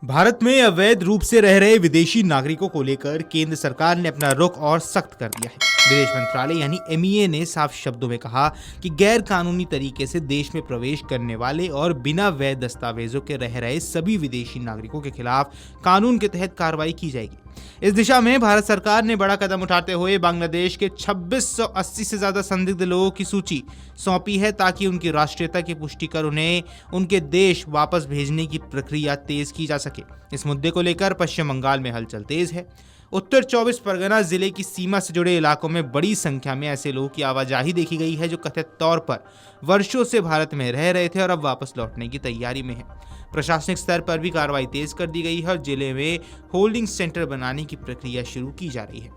भारत में अवैध रूप से रह रहे विदेशी नागरिकों को लेकर केंद्र सरकार ने अपना रुख और सख्त कर दिया है। विदेश मंत्रालय यानी एमईए ने साफ शब्दों में कहा कि गैर कानूनी तरीके से देश में प्रवेश करने वाले और बिना वैध दस्तावेजों के रह रहे सभी विदेशी नागरिकों के खिलाफ कानून के तहत कार्रवाई की जाएगी। इस दिशा में भारत सरकार ने बड़ा कदम उठाते हुए बांग्लादेश के 2680 से ज्यादा संदिग्ध लोगों की सूची सौंपी है, ताकि उनकी राष्ट्रीयता की पुष्टि कर उन्हें उनके देश वापस भेजने की प्रक्रिया तेज की जा सके। इस मुद्दे को लेकर पश्चिम बंगाल में हलचल तेज है। उत्तर 24 परगना जिले की सीमा से जुड़े इलाकों में बड़ी संख्या में ऐसे लोगों की आवाजाही देखी गई है जो कथित तौर पर वर्षों से भारत में रह रहे थे और अब वापस लौटने की तैयारी में है। प्रशासनिक स्तर पर भी कार्रवाई तेज कर दी गई है और जिले में होल्डिंग सेंटर बनाने की प्रक्रिया शुरू की जा रही है।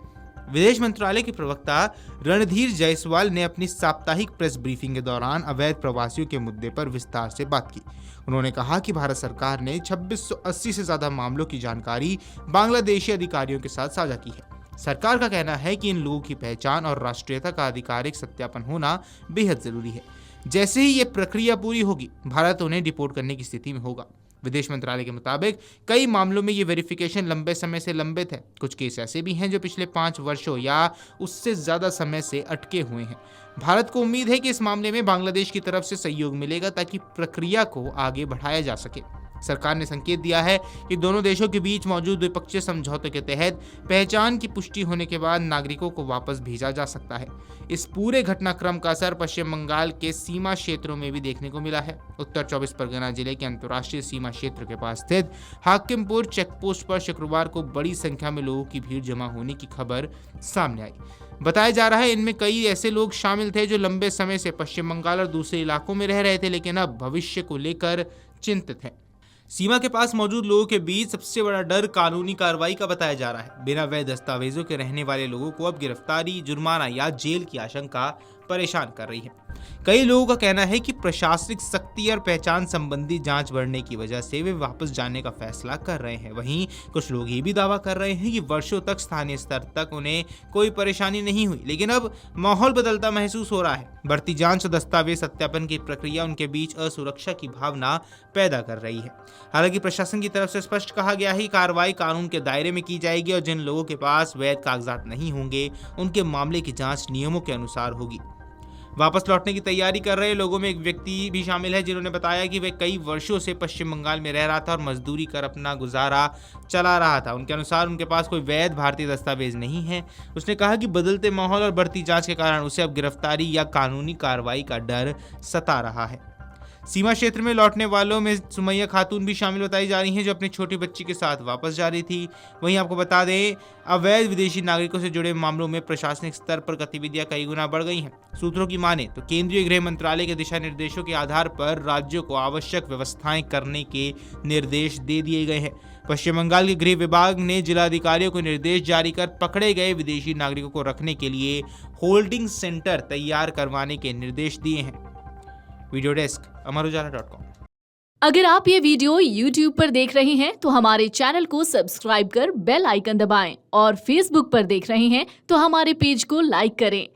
विदेश मंत्रालय के प्रवक्ता रणधीर जायसवाल ने अपनी साप्ताहिक प्रेस ब्रीफिंग के दौरान अवैध प्रवासियों के मुद्दे पर विस्तार से बात की। उन्होंने कहा कि भारत सरकार ने 2680 से ज्यादा मामलों की जानकारी बांग्लादेशी अधिकारियों के साथ साझा की है। सरकार का कहना है कि इन लोगों की पहचान और राष्ट्रीयता का आधिकारिक सत्यापन होना बेहद जरूरी है। जैसे ही ये प्रक्रिया पूरी होगी, भारत उन्हें डिपोर्ट करने की स्थिति में होगा। विदेश मंत्रालय के मुताबिक कई मामलों में ये वेरिफिकेशन लंबे समय से लंबित है। कुछ केस ऐसे भी हैं जो पिछले 5 वर्षों या उससे ज्यादा समय से अटके हुए हैं। भारत को उम्मीद है कि इस मामले में बांग्लादेश की तरफ से सहयोग मिलेगा ताकि प्रक्रिया को आगे बढ़ाया जा सके। सरकार ने संकेत दिया है कि दोनों देशों के बीच मौजूद द्विपक्षीय समझौते के तहत पहचान की पुष्टि होने के बाद नागरिकों को वापस भेजा जा सकता है। इस पूरे घटनाक्रम का असर पश्चिम बंगाल के सीमा क्षेत्रों में भी देखने को मिला है। उत्तर 24 परगना जिले के अंतर्राष्ट्रीय सीमा क्षेत्र के पास स्थित हाकिमपुर चेकपोस्ट पर शुक्रवार को बड़ी संख्या में लोगों की भीड़ जमा होने की खबर सामने आई। बताया जा रहा है इनमें कई ऐसे लोग शामिल थे जो लंबे समय से पश्चिम बंगाल और दूसरे इलाकों में रह रहे थे, लेकिन अब भविष्य को लेकर चिंतित हैं। सीमा के पास मौजूद लोगों के बीच सबसे बड़ा डर कानूनी कार्रवाई का बताया जा रहा है। बिना वैध दस्तावेजों के रहने वाले लोगों को अब गिरफ्तारी, जुर्माना या जेल की आशंका परेशान कर रही है। कई लोगों का कहना है कि प्रशासनिक सख्ती और पहचान संबंधी जांच बढ़ने की वजह से वे वापस जाने का फैसला कर रहे हैं। वहीं कुछ लोग ये भी दावा कर रहे हैं कि वर्षों तक स्थानीय स्तर तक उन्हें कोई परेशानी नहीं हुई, लेकिन अब माहौल बदलता महसूस हो रहा है। बढ़ती जांच और दस्तावेज सत्यापन की प्रक्रिया उनके बीच असुरक्षा की भावना पैदा कर रही है। हालांकि प्रशासन की तरफ से स्पष्ट कहा गया है कि कार्रवाई कानून के दायरे में की जाएगी और जिन लोगों के पास वैध कागजात नहीं होंगे उनके मामले की जांच नियमों के अनुसार होगी। वापस लौटने की तैयारी कर रहे लोगों में एक व्यक्ति भी शामिल है जिन्होंने बताया कि वे कई वर्षों से पश्चिम बंगाल में रह रहा था और मजदूरी कर अपना गुजारा चला रहा था। उनके अनुसार उनके पास कोई वैध भारतीय दस्तावेज नहीं है। उसने कहा कि बदलते माहौल और बढ़ती जांच के कारण उसे अब गिरफ्तारी या कानूनी कार्रवाई का डर सता रहा है। सीमा क्षेत्र में लौटने वालों में सुमैया खातून भी शामिल बताई जा रही हैं, जो अपनी छोटी बच्ची के साथ वापस जा रही थी। वहीं आपको बता दें, अवैध विदेशी नागरिकों से जुड़े मामलों में प्रशासनिक स्तर पर गतिविधियां कई गुना बढ़ गई हैं। सूत्रों की माने तो केंद्रीय गृह मंत्रालय के दिशा निर्देशों के आधार पर राज्यों को आवश्यक व्यवस्थाएं करने के निर्देश दे दिए गए हैं। पश्चिम बंगाल के गृह विभाग ने जिलाधिकारियों को निर्देश जारी कर पकड़े गए विदेशी नागरिकों को रखने के लिए होल्डिंग सेंटर तैयार करवाने के निर्देश दिए हैं। Video desk Amar Ujala dot com. अगर आप ये वीडियो YouTube पर देख रहे हैं तो हमारे चैनल को सब्सक्राइब कर बेल आइकन दबाएं और Facebook पर देख रहे हैं तो हमारे पेज को लाइक करें।